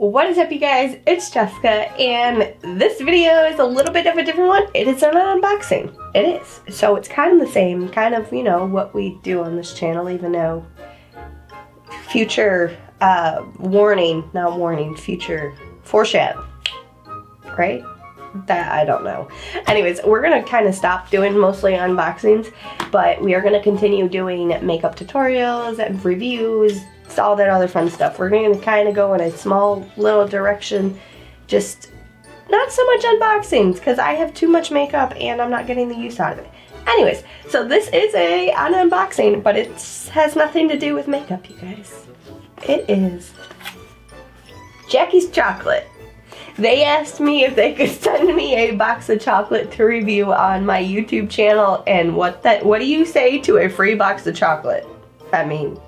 What is up, you guys? It's Jessica, and this video is a little bit of a different one. It is an unboxing. It is. So it's kind of the same, kind of, you know, what we do on this channel, even though future future foreshadow, right? That I don't know. Anyways, we're gonna kind of stop doing mostly unboxings, but we are gonna continue doing makeup tutorials and reviews, all that other fun stuff. We're gonna kind of go in a small little direction, just not so much unboxings because I have too much makeup and I'm not getting the use out of it. Anyways, so this is an unboxing, but it has nothing to do with makeup, you guys. It is Jackie's chocolate. They asked me if they could send me a box of chocolate to review on my YouTube channel, and what do you say to a free box of chocolate? I mean,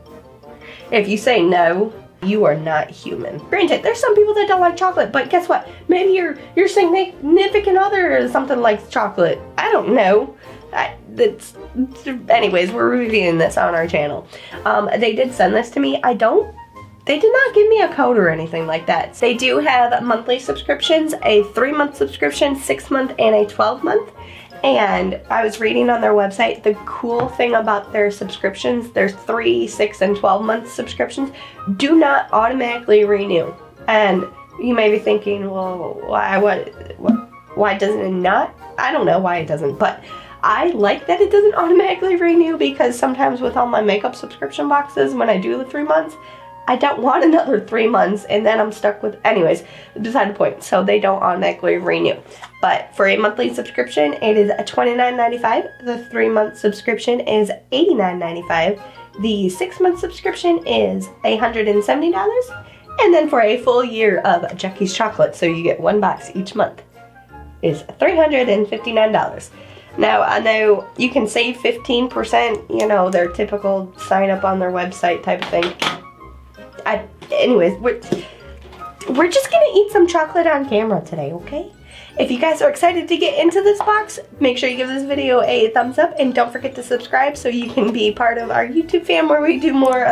if you say no, you are not human. Granted, there's some people that don't like chocolate, but guess what? Maybe your significant other or something likes chocolate. I don't know. Anyways, we're reviewing this on our channel. They did send this to me. They did not give me a code or anything like that. They do have monthly subscriptions, a 3-month subscription, 6-month, and a 12-month. And I was reading on their website, the cool thing about their subscriptions, there's 3, 6, and 12-month subscriptions, do not automatically renew. And you may be thinking, well, why doesn't it not? I don't know why it doesn't, but I like that it doesn't automatically renew, because sometimes with all my makeup subscription boxes, when I do the 3 months, I don't want another 3 months, and then I'm stuck with, anyways, beside the point. So they don't automatically renew. But for a monthly subscription, it is $29.95. The 3-month subscription is $89.95. The 6-month subscription is $170. And then for a full year of Jackie's chocolate, so you get 1 box each month, is $359. Now, I know you can save 15%, you know, their typical sign up on their website type of thing. Anyways, we're just gonna eat some chocolate on camera today, okay? If you guys are excited to get into this box, make sure you give this video a thumbs up, and don't forget to subscribe so you can be part of our YouTube fam, where we do more,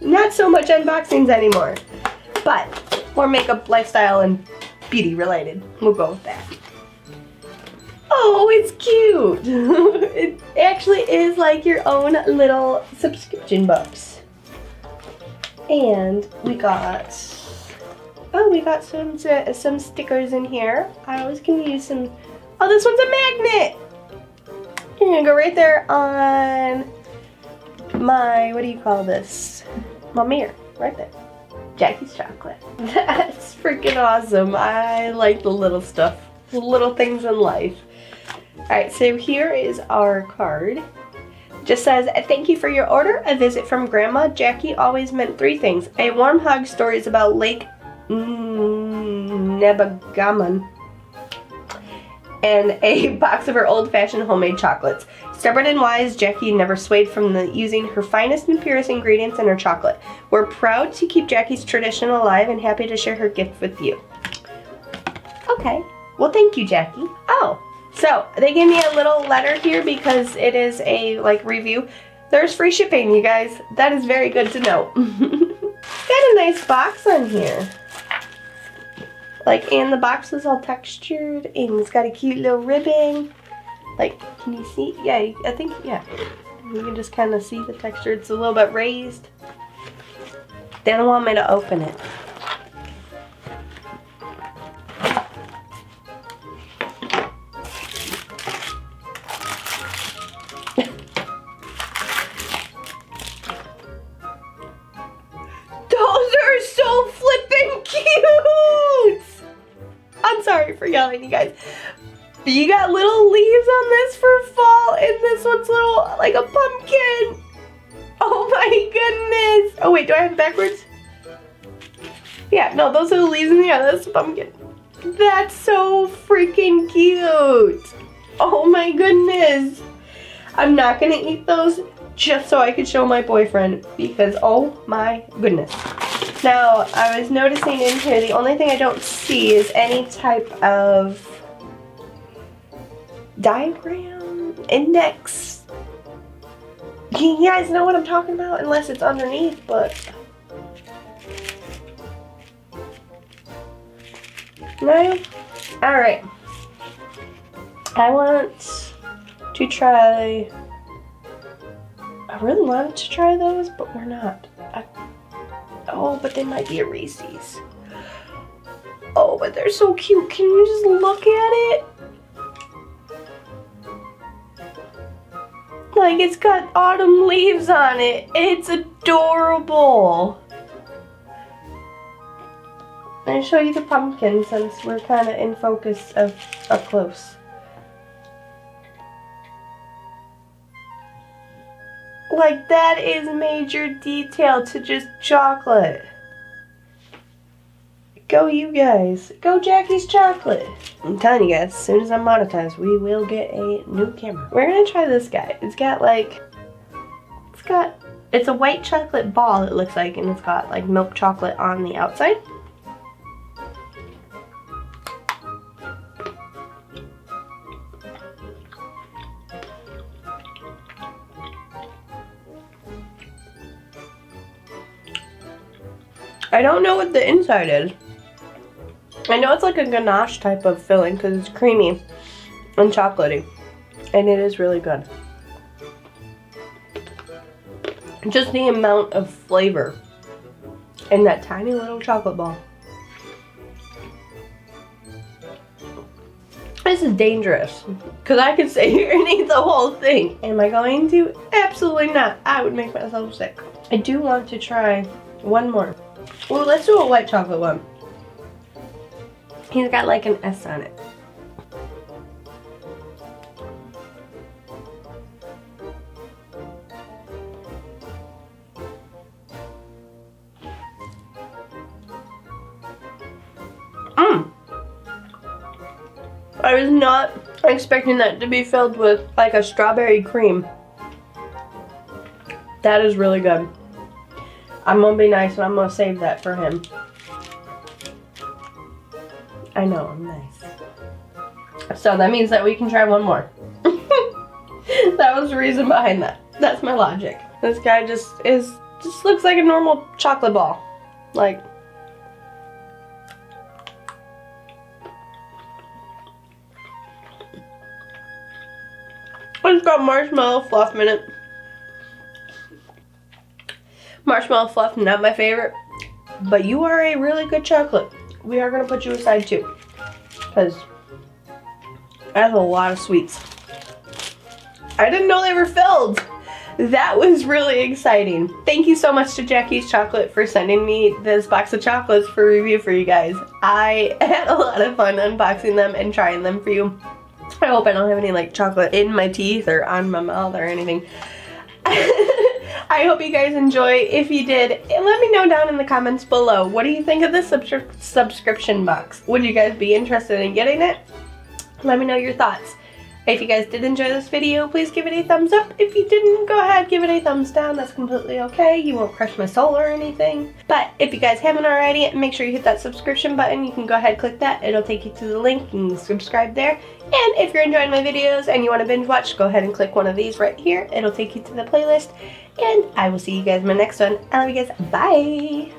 not so much unboxings anymore, but more makeup, lifestyle, and beauty related. We'll go with that. Oh, it's cute. It actually is like your own little subscription box. And we got some stickers in here. I was gonna use some. Oh, this one's a magnet. You're gonna go right there on my, what do you call this? My mirror, right there. Jackie's chocolate. That's freaking awesome. I like the little stuff, the little things in life. All right, so here is our card. Just says, thank you for your order. A visit from Grandma. Jackie always meant 3 things. A warm hug, stories about Lake Nebagaman, and a box of her old-fashioned homemade chocolates. Stubborn and wise, Jackie never swayed from using her finest and purest ingredients in her chocolate. We're proud to keep Jackie's tradition alive and happy to share her gift with you. Okay. Well, thank you, Jackie. Oh. So, they gave me a little letter here because it is a, review. There's free shipping, you guys. That is very good to know. Got a nice box on here. And the box is all textured, and it's got a cute little ribbon. Can you see? Yeah, I think, yeah. You can just kind of see the texture. It's a little bit raised. They don't want me to open it. Sorry for yelling, you guys. But you got little leaves on this for fall, and this one's little, like a pumpkin. Oh my goodness. Oh wait, do I have it backwards? Yeah, no, those are the leaves in the other. That's a pumpkin. That's so freaking cute. Oh my goodness. I'm not gonna eat those just so I could show my boyfriend, because oh my goodness. Now, I was noticing in here, the only thing I don't see is any type of diagram, index. You guys know what I'm talking about, unless it's underneath, but No? Alright. I want to try... I really wanted to try those, but we're not. Oh, but they might be a Reese's. Oh, but they're so cute. Can you just look at it? Like, it's got autumn leaves on it. It's adorable. I'll show you the pumpkin since we're kind of in focus of up close. Like, that is major detail to just chocolate. Go you guys. Go Jackie's Chocolate. I'm telling you guys, as soon as I'm monetized, we will get a new camera. We're gonna try this guy. It's got like, it's a white chocolate ball, it looks like, and it's got like milk chocolate on the outside. I don't know what the inside is. I know it's like a ganache type of filling because it's creamy and chocolatey. And it is really good. Just the amount of flavor in that tiny little chocolate ball. This is dangerous because I could sit here and eat the whole thing. Am I going to? Absolutely not. I would make myself sick. I do want to try one more. Well, let's do a white chocolate one. He's got like an S on it. I was not expecting that to be filled with like a strawberry cream. That is really good. I'm gonna be nice and I'm gonna save that for him. I know, I'm nice. So that means that we can try one more. That was the reason behind that. That's my logic. This guy just looks like a normal chocolate ball. Like, it's got marshmallow fluff in it. Marshmallow fluff, not my favorite, but you are a really good chocolate. We are gonna put you aside too, because that's a lot of sweets. I didn't know they were filled. That was really exciting. Thank you so much to Jackie's Chocolate for sending me this box of chocolates for review for you guys. I had a lot of fun unboxing them and trying them for you. I hope I don't have any like chocolate in my teeth or on my mouth or anything. I hope you guys enjoy. If you did, let me know down in the comments below. What do you think of this subscription box? Would you guys be interested in getting it? Let me know your thoughts. If you guys did enjoy this video, please give it a thumbs up. If you didn't, go ahead, give it a thumbs down. That's completely okay. You won't crush my soul or anything. But if you guys haven't already, make sure you hit that subscription button. You can go ahead, click that. It'll take you to the link. You can subscribe there. And if you're enjoying my videos and you want to binge watch, go ahead and click one of these right here. It'll take you to the playlist. And I will see you guys in my next one. I love you guys. Bye.